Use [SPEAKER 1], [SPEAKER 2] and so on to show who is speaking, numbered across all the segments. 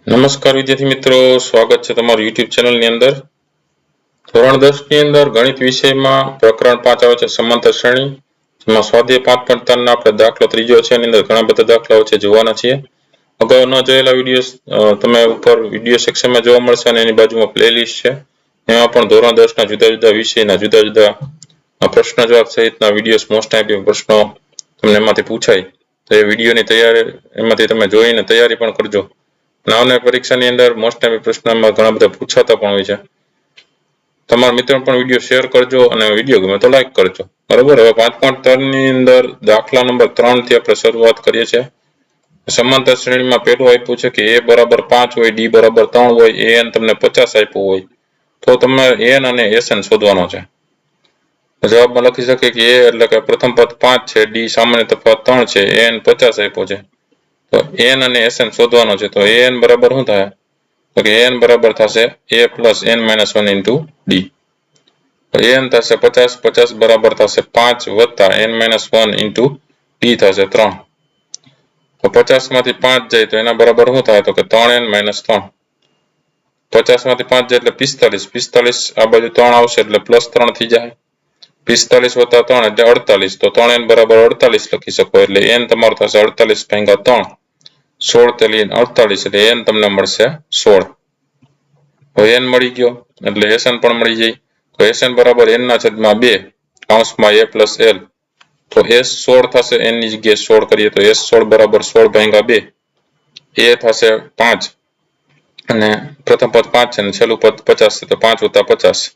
[SPEAKER 1] નમસ્કાર વિદ્યાર્થી મિત્રો, સ્વાગત છે તમારું YouTube ચેનલની અંદર. ધોરણ 10 ની અંદર ગણિત વિષયમાં પ્રકરણ 5 આવે છે સમાંતર શ્રેણી, જેમાં સ્વાધ્યાય 5.3 આપણે દાખલો ત્રીજો છે. એની અંદર ઘણા બધા દાખલાઓ છે જોવાના છીએ. અગાઉ ન જોયેલા વિડીયો તમે ઉપર વિડીયો સેક્શનમાં જોવા મળશે અને એની બાજુમાં પ્લેલિસ્ટ છે. એમાં પણ ધોરણ 10 ના જુદા જુદા વિષયના જુદા જુદા પ્રશ્ન જવાબ સહિતના વિડીયો મોસ્ટ ટાઈમ પ્રશ્નો તમને એમાંથી પૂછાય તો એ વિડીયોની તૈયારી એમાંથી તમે જોઈને તૈયારી પણ કરજો. આવનાર પરીક્ષાની અંદર મોસ્ટ ટાઈમ પ્રશ્નમાં ઘણા બધા પૂછાતા પણ હોય છે. તમારા મિત્રો પણ વિડીયો શેર કરજો અને વિડીયો ગમે તો લાઈક કરજો. બરોબર. હવે 5.3 ની અંદર દાખલા નંબર 3 થી આપણે શરૂઆત કરીએ છીએ. સમાંતર શ્રેણીમાં પહેલું આપ્યું છે કે a બરાબર 5 હોય, d બરાબર 3 હોય, an તમને 50 આપ્યું હોય તો તમારે n અને sn શોધવાનો છે. જવાબમાં લખી શકે કે a એટલે કે પ્રથમ પદ 5 છે, d સામાન્ય તફાવત 3 છે, an 50 આપ્યો છે. તો n અને sn શોધવાનો છે. તો an બરાબર શું થાય? તો કે n બરાબર થશે a plus n minus 1 into d. તો n થશે 50, 50 બરાબર થશે 5 વત્તા n minus 1 into d થશે 3. તો 50 માંથી 5 જાય તો એના બરાબર શું થાય? તો કે 3n minus 3. 50 માંથી 5 જાય એટલે 45, 45 આ બાજુ 3 આવશે એટલે પ્લસ 3 થઈ જાય. 45 વત્તા 3 એટલે 48. તો 3n બરાબર 48 લખી શકો. એટલે n તમારું થશે 48 ભાગ્યા 3, 16 તેલી 48 એટલે n તમને મળશે 16. તો n મળી ગયો એટલે sn પણ મળી જાય. તો sn બરાબર n ના છેદમાં 2 કૌંસમાં a plus l. તો s 16 થશે, n ની જગ્યાએ 16 કરીએ તો s 16 બરાબર 16 ભાગ્યા 2, a થશે 5 અને પ્રથમ પદ 5 છે અને છેલ્લું પદ 50 છે. તો 5 વત્તા 50,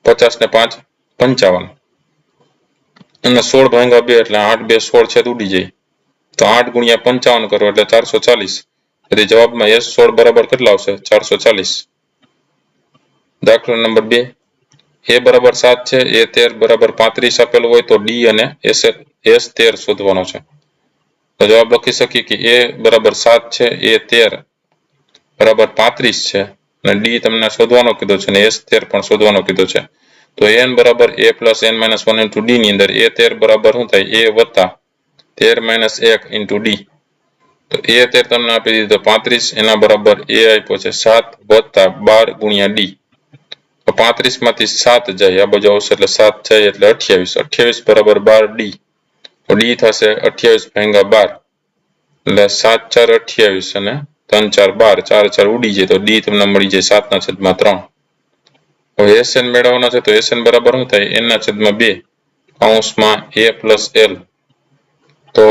[SPEAKER 1] 50 ને 5 55 અને 16 ભાગ્યા 2 એટલે 8 2 16 છેદ ઉડી જાય. તો 8 ગુણ્યા 55 કરો એટલે 440. તેથી જવાબમાં s 16 બરાબર કેટલા આવશે? 440. દાખલા નંબર 2, a બરાબર 7 છે, a 13 બરાબર 35 આપેલું હોય તો d અને s 13 શોધવાનો છે. તો જવાબ લખી શકીએ કે a બરાબર 7 છે, a 13 બરાબર 35 છે અને d તમને શોધવાનો કીધો છે અને s 13 પણ શોધવાનો કીધો છે. તો n બરાબર a plus n minus 1 into d ની અંદર a 13 બરાબર શું થાય? a વત્તા 13 minus 1 into d. તો a 13 તમને આપી દીધો 35, એના બરાબર a આપ્યો છે 7 વત્તા 12 ગુણ્યા d. તો 35 માંથી 7 જાય આ બાજુ આવશે એટલે 7 જાય એટલે 28, 28 બરાબર 12 d. તો d થશે 28 ભાગ્યા 12 એટલે 7 4 28 અને 3 4 12, 4 4 ઉડી જાય તો d તમને મળી જાય 7 ના છેદમાં 3. હવે sn મેળવવાનો છે. તો sn બરાબર શું થાય? n ના છેદમાં 2 કૌંસમાં a plus l. તો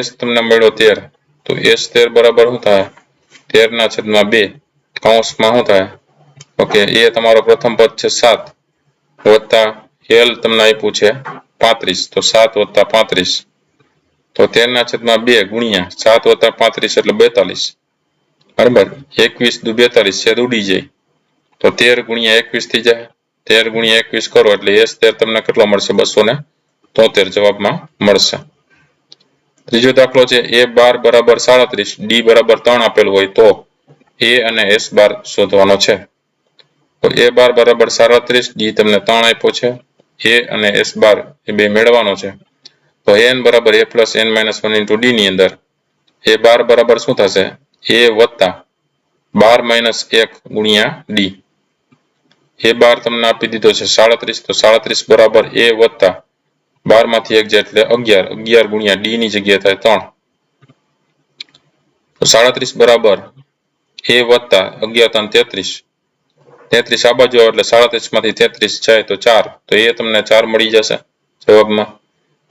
[SPEAKER 1] s તમને મળ્યો 13. તો s 13 બરાબર શું થાય? 13 ના છેદમાં 2 કૌંસમાં શું થાય? ઓકે, એ તમારો પ્રથમ પદ છે 7 વત્તા l તમને આપ્યું છે 35. તો 7 વત્તા 35. તો 13 ના છેદમાં 2 ગુણ્યા 7 વત્તા 35 એટલે 42. બરાબર. 21 દુ 42 છેદ ઉડી જાય. તો 13 ગુણ્યા 21 થઈ જાય. 13 ગુણ્યા 21 કરો એટલે s 13 તમને કેટલો મળશે? 273 જવાબમાં મળશે. ત્રીજો દાખલો છે a 12 બરાબર 37, d બરાબર 3 આપેલું હોય તો a અને s બાર શોધવાનો છે. તો a 12 બરાબર 37, d તમને 3 આપ્યો છે, a અને s બાર એ બે મેળવવાનો છે. તો n બરાબર a plus n minus 1 into d ની અંદર a 12 બરાબર શું થશે? a વત્તા 12 minus 1 ગુણ્યા d. a 12 તમને આપી દીધો છે 37. તો 37 બરાબર a વત્તા 12 માંથી 1 જાય એટલે 11, 11 ગુણ્યા d ની જગ્યાએ થાય 3. તો 37 બરાબર a વત્તા 11 3 33, 33 આ બાજુ આવે એટલે 37 માંથી 33 જાય તો 4. તો એ તમને 4 મળી જશે જવાબમાં.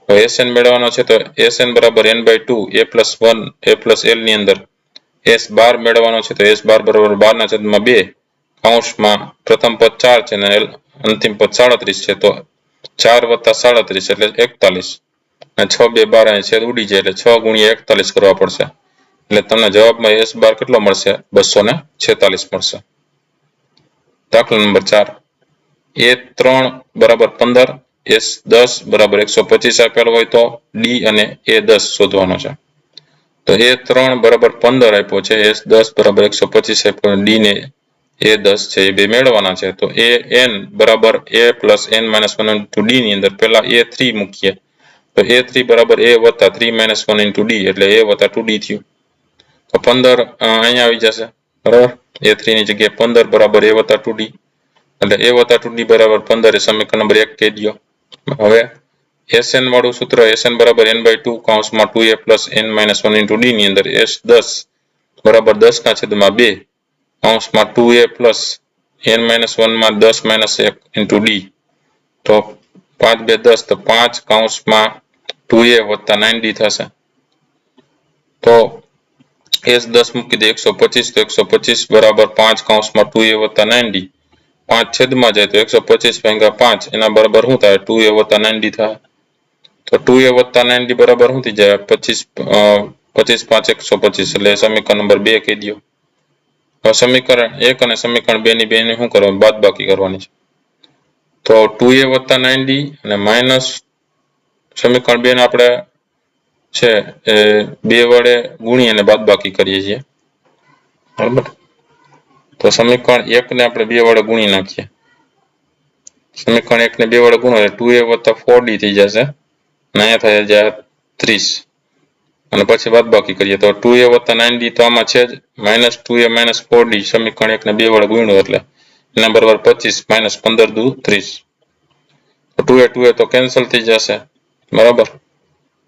[SPEAKER 1] તો sn મેળવવાનો છે. તો sn બરાબર n/2 a plus 1 a plus l ની અંદર s બાર મેળવવાનો છે. તો s બાર બરાબર 12 ના છેદમાં 2 કૌંસમાં પ્રથમ પદ 4 છે અને અંતિમ પદ 37 છે. તો 4 વત્તા 37 એટલે 41 અને 6 2 12 અહીં છેદ ઉડી જાય એટલે 6 ગુણ્યા 41 કરવા પડશે. એટલે તમને જવાબમાં s બાર કેટલો મળશે? 246 મળશે. દાખલા નંબર 4, a 3 બરાબર 15, s 10 બરાબર 125 આપેલો હોય તો d અને a 10 શોધવાનો છે. તો a 3 બરાબર 15 આપ્યો છે, s 10 બરાબર 125 આપ્યો, d ને a 10 છે એ બે મેળવવાના છે. તો a n બરાબર a plus n minus 1 into d ની અંદર પહેલા a 3 મૂકીએ. તો a 3 બરાબર a વત્તા 3 minus 1 into d એટલે a વત્તા 2d થયું. તો 15 અહીંયા આવી જશે બરાબર a3 ની જગ્યાએ 15 બરાબર a વત્તા 2d એટલે a વત્તા 2d બરાબર 15 એ સમીકરણ નંબર 1 કહી દો હવે Sn વાળું સૂત્ર Sn બરાબર n/2 કૌંસમાં 2a plus n minus 1 into d ની અંદર S10 બરાબર 10 ના છેદમાં 2 કૌંસમાં 2a plus n minus 1 માં 10 minus 1 into d તો 5 2 10 તો 5 કૌંસમાં 2a વત્તા 9d થશે તો S10 મૂકી દે 125 તો 125 બરાબર 5 કૌંસમાં 2a વત્તા 9d 5 છેદમાં જાય તો 125 ભાગ્યા 5 એના બરાબર શું થાય 2a વત્તા 9d થાય તો 2a વત્તા 9d બરાબર શું થઈ જાય 25 5 125 એટલે સમીકરણ નંબર 2 કહી દો હવે સમીકરણ 1 અને સમીકરણ 2 ની બેને શું કરવાનું બાદબાકી કરવાની છે તો 2a વત્તા 9d અને માઈનસ સમીકરણ 2 ને આપણે છે એ 2 વડે ગુણી અને બાદબાકી કરીએ છીએ બરાબર તો સમીકરણ 1 ને આપણે 2 વડે ગુણી નાખીએ સમીકરણ 1 ને 2 વડે ગુણો એટલે 2a વત્તા 4d થઈ જશે અને અહીંયા થાય જાય 30 અને પછી બાદબાકી કરીએ તો 2a વત્તા 9d તો આમાં છે જ માઈનસ 2a માઈનસ 4d સમીકરણ 1 ને 2 વડે ગુણ્યો એટલે એના બરાબર 25 માઈનસ 15 દુ 30 તો 2a તો કેન્સલ થઈ જશે બરાબર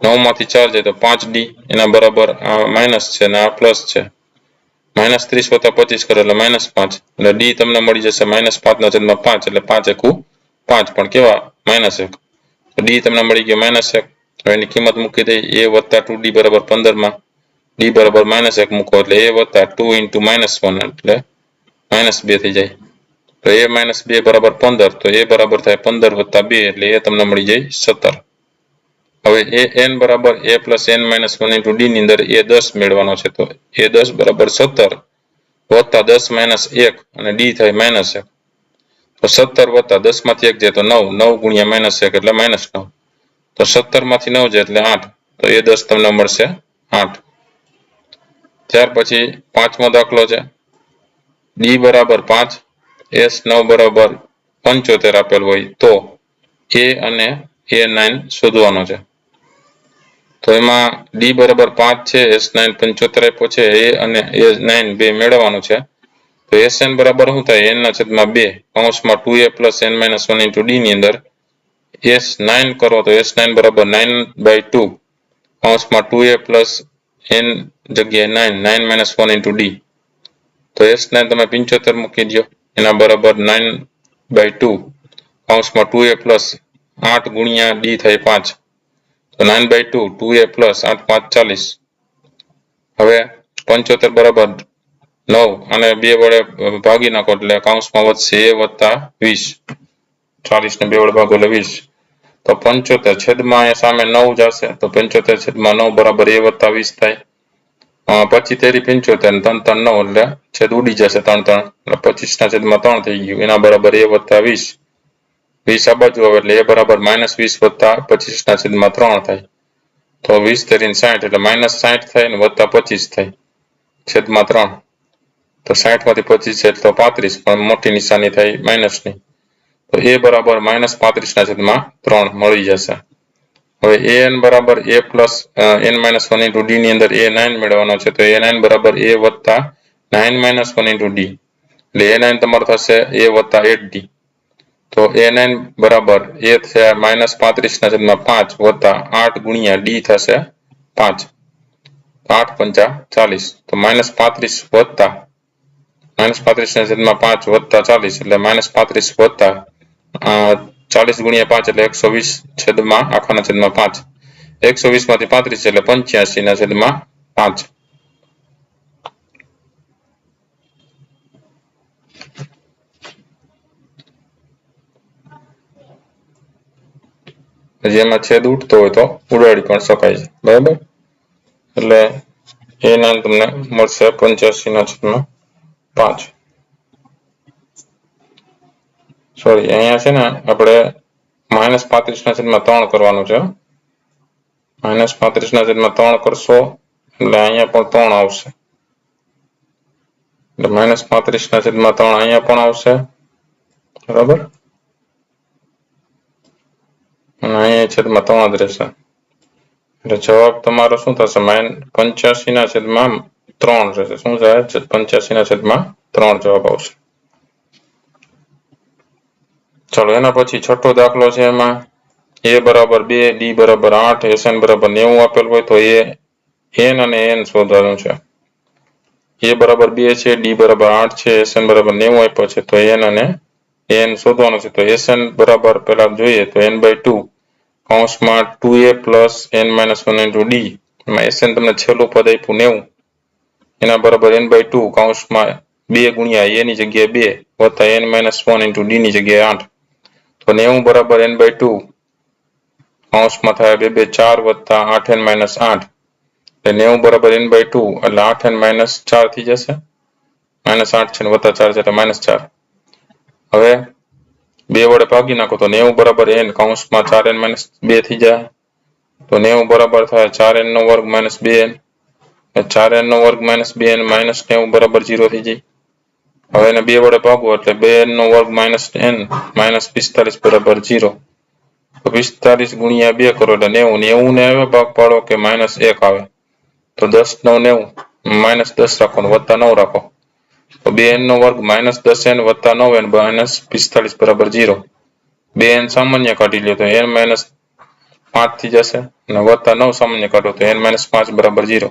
[SPEAKER 1] 9 માંથી 4 જાય તો 5d એના બરાબર આ માઈનસ છે અને આ પ્લસ છે માઈનસ 30 વત્તા 25 કરો એટલે માઈનસ 5 એટલે d તમને મળી જશે માઈનસ 5 ના છેદમાં 5 એટલે 5 એકુ 5 પણ કેવા માઈનસ 1 તો d તમને મળી ગયો માઈનસ 1 હવે એની કિંમત મૂકી દઈએ a વત્તા 2d બરાબર 15 માં d બરાબર માઈનસ 1 મૂકો એટલે a વત્તા 2 into માઈનસ 1 એટલે માઈનસ 2 થઈ જાય તો a માઈનસ 2 બરાબર 15 તો a બરાબર થાય 15 વત્તા 2 એટલે a તમને મળી જાય 17 હવે a n બરાબર a plus n minus 1 into d ની અંદર a 10 મેળવવાનો છે તો a 10 બરાબર 17 વત્તા 10 minus 1 અને d થાય minus 1 તો 17 વત્તા 10 માંથી 1 જાય તો 9 9 ગુણ્યા minus 1 એટલે minus 9 તો 17 માંથી 9 જાય એટલે 8 તો a 10 તમને મળશે 8 ત્યાર પછી પાંચમો દાખલો છે d બરાબર 5 s 9 બરાબર 75 આપેલ હોય તો a અને a9 શોધવાનો છે તો એમાં d બરાબર 5 છે s9 75 આપ્યો છે a અને a9 બે મેળવવાનું છે તો sn બરાબર શું થાય n ના છેદમાં 2 કૌંસમાં 2a plus n minus 1 into d ની અંદર s9 કરો તો s9 બરાબર 9/2 કૌંસમાં 2a plus n જગ્યાએ 9 minus 1 into d તો s9 તમે 75 મૂકી દો એના બરાબર 9/2 કૌંસમાં 2a plus 8 ગુણ્યા d થાય 5 તો 9/2 2a plus 8 5 40 હવે 75 બરાબર 9 અને 2 વડે ભાગી નાખો એટલે કૌંસમાં વધશે a વત્તા 20 40 ને 2 વડે ભાગો એટલે 20 તો 75 છેદમાં અહીંયા સામે 9 જશે તો 75 છેદમાં 9 બરાબર a વત્તા 20 થાય પછી તેરી 75 અને 3 3 9 એટલે છેદ ઉડી જશે 3 3 એટલે 25 ના છેદમાં 3 થઈ ગયું એના બરાબર a વત્તા 20 20 આ બાજુ આવે એટલે a બરાબર -20 વત્તા 25 ના છેદમાં 3 થાય તો 20 તેરી 60 એટલે -60 થાય અને વત્તા 25 થાય છેદમાં 3 તો 60 માંથી 25 છે તો 35 પણ મોટી નિશાની થાય માઈનસની તો a બરાબર -35 ના છેદમાં 3 મળી જશે હવે an બરાબર a plus n minus 1 into d ની અંદર a9 મેળવવાનો છે તો a9 બરાબર a વત્તા 9 minus 1 into d એટલે a9 તમારો થશે a વત્તા 8d તો a9 બરાબર a થયા -35 ના છેદમાં 5 વત્તા 8 ગુણ્યા d થશે 5 8 5 40 તો -35 વત્તા -35 ના છેદમાં 5 વત્તા 40 એટલે -35 વત્તા 40 ગુણ્યા 5 એટલે 120 છેદમાં આખાના છેદમાં 5 120 માંથી 35 એટલે 85 ના છેદમાં 5 જેમાં છેદ ઉઠતો હોય તો ઉડાડી પણ શકાય છે બરાબર એટલે એ નામ તમને મળશે 85 ના છેદમાં 5 સોરી અહીંયા છે ને આપણે -35 ના છેદમાં 3 કરવાનું છે -35 ના છેદમાં 3 કરશો એટલે અહીંયા પણ 3 આવશે એટલે -35 ના છેદમાં 3 અહીંયા પણ આવશે બરાબર અને અહીંયા છેદમાં 3 જ રહેશે એટલે જવાબ તમારો શું થશે 85 ના છેદમાં 3 રહેશે. શું છે 85/3 જવાબ આવશે. ચાલો એના પછી છઠ્ઠો દાખલો છે. એમાં a બરાબર 2, d બરાબર 8, sn બરાબર 90 આપેલ હોય તો n અને n શોધવાનું છે. a બરાબર 2 છે, d બરાબર 8 છે, sn બરાબર 90 આપ્યો છે તો n અને n શોધવાનું છે. તો sn બરાબર પહેલા જોઈએ તો n/2 કૌંસમાં 2a plus n-1 into d એમાં sn તમને છેલ્લું પદ આપ્યું 90 એના બરાબર n/2 કૌંસમાં 2 ગુણ્યા a ની જગ્યાએ 2 વત્તા n-1 into d ની જગ્યાએ 8 તો 90 બરાબર n/2 કૌંસમાં થાય 2 2 4 વત્તા 8n-8 એટલે 90 બરાબર n/2 એટલે 8n-4 થઈ જશે. -8 છે ને વત્તા 4 છે એટલે -4. હવે 2 વડે ભાગી નાખો તો 90 બરાબર n કૌંસમાં 4n-2 થઈ જાય તો 90 બરાબર થાય 4n² - 2n 4n² - 2n -90 બરાબર 0 થઈ જાય. હવે એને 2 વડે ભાગો એટલે 2n² - n -45 બરાબર 0 તો 45 ગુણ્યા 2 કરો એટલે 90 ને હવે ભાગ પાડો કે -1 આવે તો 10 9 90 -10 રાખો વત્તા 9 રાખો તો 2n² - 10n વત્તા 9n -45 બરાબર 0 2n સામાન્ય કાઢી લ્યો તો n - 5 થઈ જશે અને વત્તા 9 સામાન્ય કાઢો તો n - 5 બરાબર 0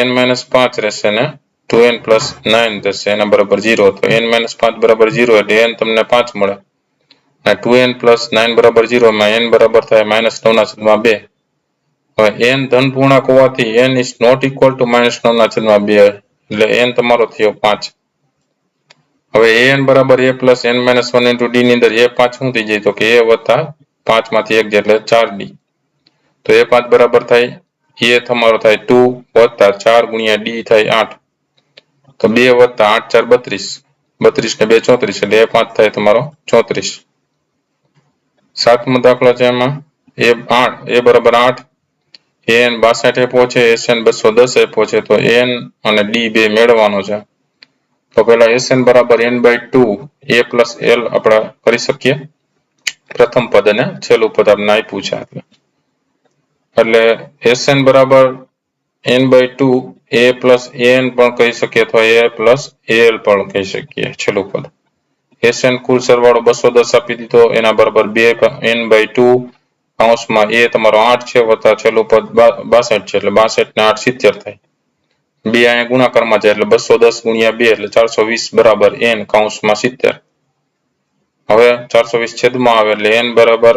[SPEAKER 1] n - 5 રહેશે ને 2n + 9 થશે એના બરાબર 0 તો n - 5 બરાબર 0 એટલે n તમને 5 મળે અને 2n + 9 બરાબર 0 માં n બરાબર થાય -9/2 હવે n ધન પૂર્ણાંક હોવાથી n is not equal to -9/2 એટલે n તમારો થયો 5. હવે an બરાબર a plus n-1 into d ની અંદર a5 શું થઈ જાય તો કે a વત્તા 5 માંથી 1 એટલે 4d તો a5 બરાબર થાય a તમારો થાય 2 વત્તા 4 ગુણ્યા d થાય 8 તો 2 વત્તા 8 4 32 ને 2 34 એટલે a5 થાય તમારો 34. સાતમો દાખલો છે. એમાં a બરાબર 8 an 62 આપ્યો છે, sn 210 આપ્યો છે તો n અને d બે મેળવવાનો છે. તો પહેલા sn બરાબર n/2 a plus l આપણે કરી શકીએ પ્રથમ પદ અને છેલ્લું પદ આપણે આપ્યું છે એટલે sn બરાબર n/2 a plus an પણ કહી શકીએ અથવા a plus al પણ કહી શકીએ છેલ્લું પદ. sn કુલ સરવાળો 210 આપી દીધો એના બરાબર 2 n/2 કૌંસમાં a તમારો 8 છે વત્તા છેલ્લું પદ 62 છે એટલે 62 ને 8 70 થાય. 2 અહીંયા ગુણાકારમાં જાય એટલે 210 ગુણ્યા 2 એટલે 420 બરાબર n કૌંસમાં 70. હવે 420 છેદમાં આવે એટલે n બરાબર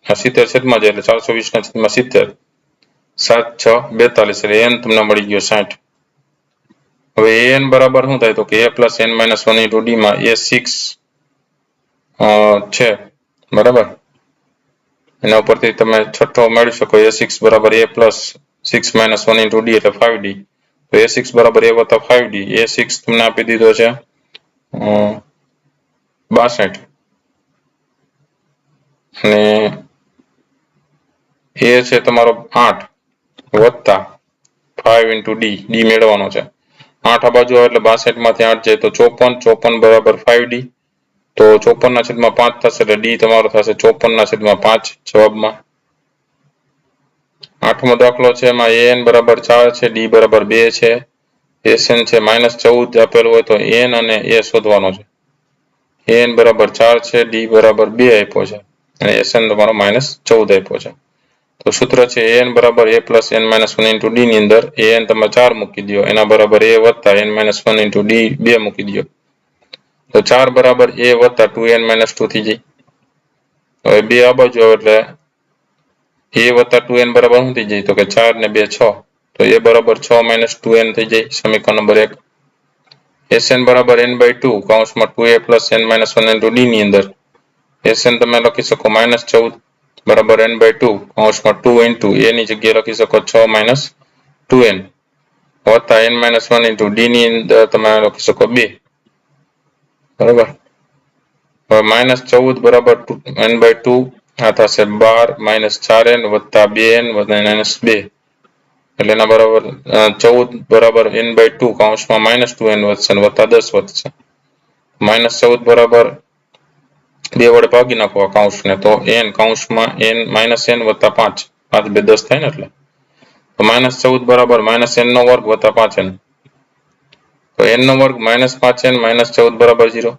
[SPEAKER 1] 70 છેદમાં જાય એટલે 420 ના છેદમાં 70 7 6 42 એટલે n તમને મળી ગયો 60. હવે an બરાબર શું થાય તો કે a plus n-1 into d માં a6 છે બરાબર એના ઉપરથી તમે છઠ્ઠો મેળવી શકો a6 બરાબર a plus 6 - 1 into d એટલે 5d તો a6 બરાબર a વત્તા 5d a6 તમને આપી દીધો છે 62 અને a છે તમારો 8 વત્તા 5 into d મેળવવાનો છે 8 આ બાજુ આવે એટલે 62 માંથી 8 જાય તો 54 બરાબર 5d તો 54 ના છેદમાં 5 થશે એટલે d તમારો થશે 54 ના છેદમાં 5 જવાબમાં. આઠમો દાખલો છે. એમાં an બરાબર 4 છે, d બરાબર 2 છે, sn છે -14 આપેલું હોય તો n અને a શોધવાનો છે. an બરાબર 4 છે, d બરાબર 2 આપ્યો છે અને sn તમારો -14 આપ્યો છે. તો સૂત્ર છે an બરાબર a plus n-1 into d ની અંદર an તમે 4 મૂકી દો એના બરાબર a વત્તા n-1 into d 2 મૂકી દો તો 4 બરાબર a વત્તા 2n-2 થઈ જાય. હવે 2 આ બાજુ આવે એટલે a વત્તા 2n બરાબર શું થઈ જાય તો કે 4 ને 2 6 તો a બરાબર 6 - 2n થઈ જાય સમીકરણ નંબર 1. sn બરાબર n/2 કૌંસમાં 2a plus n-1 into d ની અંદર sn તમે લખી શકો -14 બરાબર n/2 કૌંસમાં 2 into a ની જગ્યાએ લખી શકો 6 - 2n વત્તા n-1 into d ની અંદર તમે લખી શકો 2 બરાબર. હવે -14 બરાબર n/2 આ થશે 12 - 4n વત્તા 2n વત્તા -2 એટલે એના બરાબર 14 બરાબર n/2 કૌંસમાં -2n વધશે વત્તા 10 વધશે. -14 બરાબર 2 વડે ભાગી નાખો આ કૌંસને તો n કૌંસમાં n વત્તા 5 5 2 10 થાય ને એટલે તો -14 બરાબર -n નો વર્ગ વત્તા 5n. તો n નો વર્ગ -5n -14 બરાબર 0.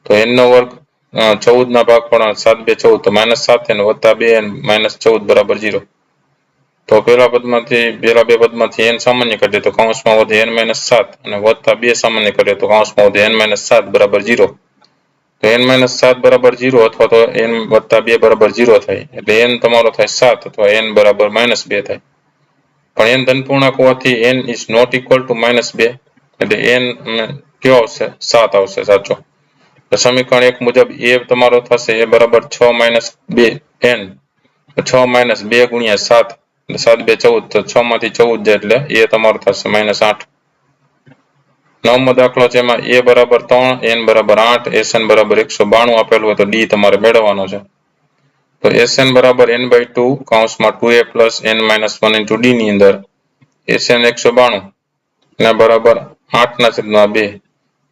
[SPEAKER 1] તો n નો વર્ગ 14 ના ભાગફળ 7 2 14 તો -7n વત્તા 2n -14 બરાબર 0. તો પહેલા બે પદમાંથી n સામાન્ય કરીએ તો કૌંસમાં વધે n - 7 અને વત્તા 2 સામાન્ય કરીએ તો કૌંસમાં વધે n - 7 બરાબર 0. તો n - 7 બરાબર 0 અથવા તો n વત્તા 2 બરાબર 0 થાય એટલે n તમારો થાય 7 અથવા n બરાબર -2 થાય. પણ n ધનપૂર્ણાંક હોવાથી n is not equal to -2 એટલે n કેવો આવશે 7 આવશે સાચો. તો સમીકરણ 1 મુજબ a તમારો થશે a બરાબર 6 - 2n 6 - 2 ગુણ્યા 7 7 2 14 તો 6 માંથી 14 જાય એટલે a તમારો થશે -8. નવમો દાખલો છે એમાં a બરાબર 3 n બરાબર 8 sn બરાબર 192 આપેલું હોય તો d તમારે મેળવવાનો છે. તો sn બરાબર n/2 કૌંસમાં 2a plus n - 1 into d ની અંદર sn 192 ના બરાબર 8/2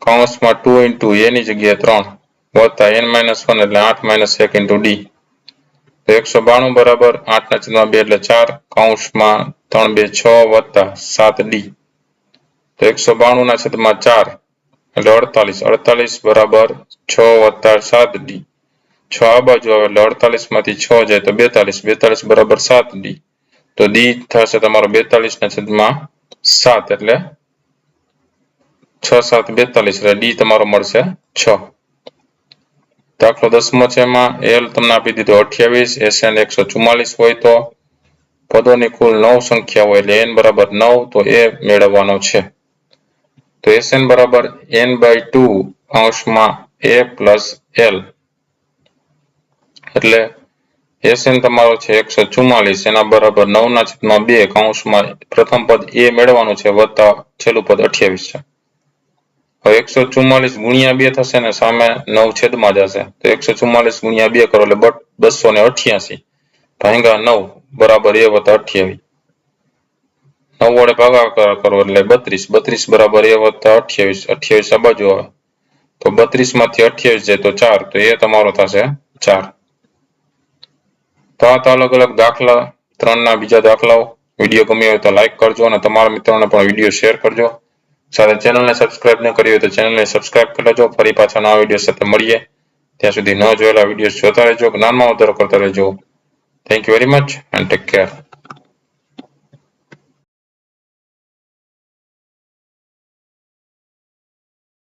[SPEAKER 1] કૌંસમાં 2 into a ની જગ્યાએ 3 વત્તા n - 1 એટલે 8 - 1 into d. તો 192 બરાબર 8/2 એટલે 4 કૌંસમાં 3 2 6 વત્તા 7d. તો 192/4 એટલે 48 48 બરાબર 6 વત્તા 7d. 6 આ બાજુ આવે એટલે 48 માંથી 6 જાય તો 42 42 બરાબર 7d. તો d થશે તમારો 42/7 એટલે 6 7 42 એટલે d તમારો મળશે 6. દાખલો 10મો છે એમાં l તમને આપી દીધો 28 sn 144 હોય તો પદોની કુલ 9 સંખ્યા હોય એટલે n બરાબર 9 તો એ મેળવવાનો છે. તો sn બરાબર n/2 કૌંસમાં a plus l એટલે sn તમારો છે 144 એના બરાબર 9/2 કૌંસમાં પ્રથમ પદ a મેળવવાનું છે વત્તા છેલ્લું પદ 28 છે. હવે 144 ગુણ્યા 2 થશે ને સામે 9 છેદમાં જશે તો 144 ગુણ્યા 2 કરો એટલે 288 ભાગ્યા 9 બરાબર a વત્તા 28. 9 વડે ભાગાકાર કરો એટલે 32 32 બરાબર a વત્તા 28 28 આ બાજુ આવે તો 32 માંથી 28 જાય તો 4 તો એ તમારો થશે 4. તો આ અલગ અલગ દાખલા 3ના બીજા દાખલાઓ વિડીયો ગમ્યો હોય તો લાઈક કરજો અને તમારા મિત્રોને પણ વિડીયો શેર કરજો. સાથે ચેનલને સબસ્ક્રાઇબ ન કરી હોય તો ચેનલને સબસ્ક્રાઇબ કરી લેજો. ફરી પાછા નવા વિડીયો સાથે મળીએ. ત્યાં સુધી ન જોયેલા વિડીયો જોતા રહેજો, જ્ઞાનમાં વધારો કરતા રહેજો. Thank you very much and take care.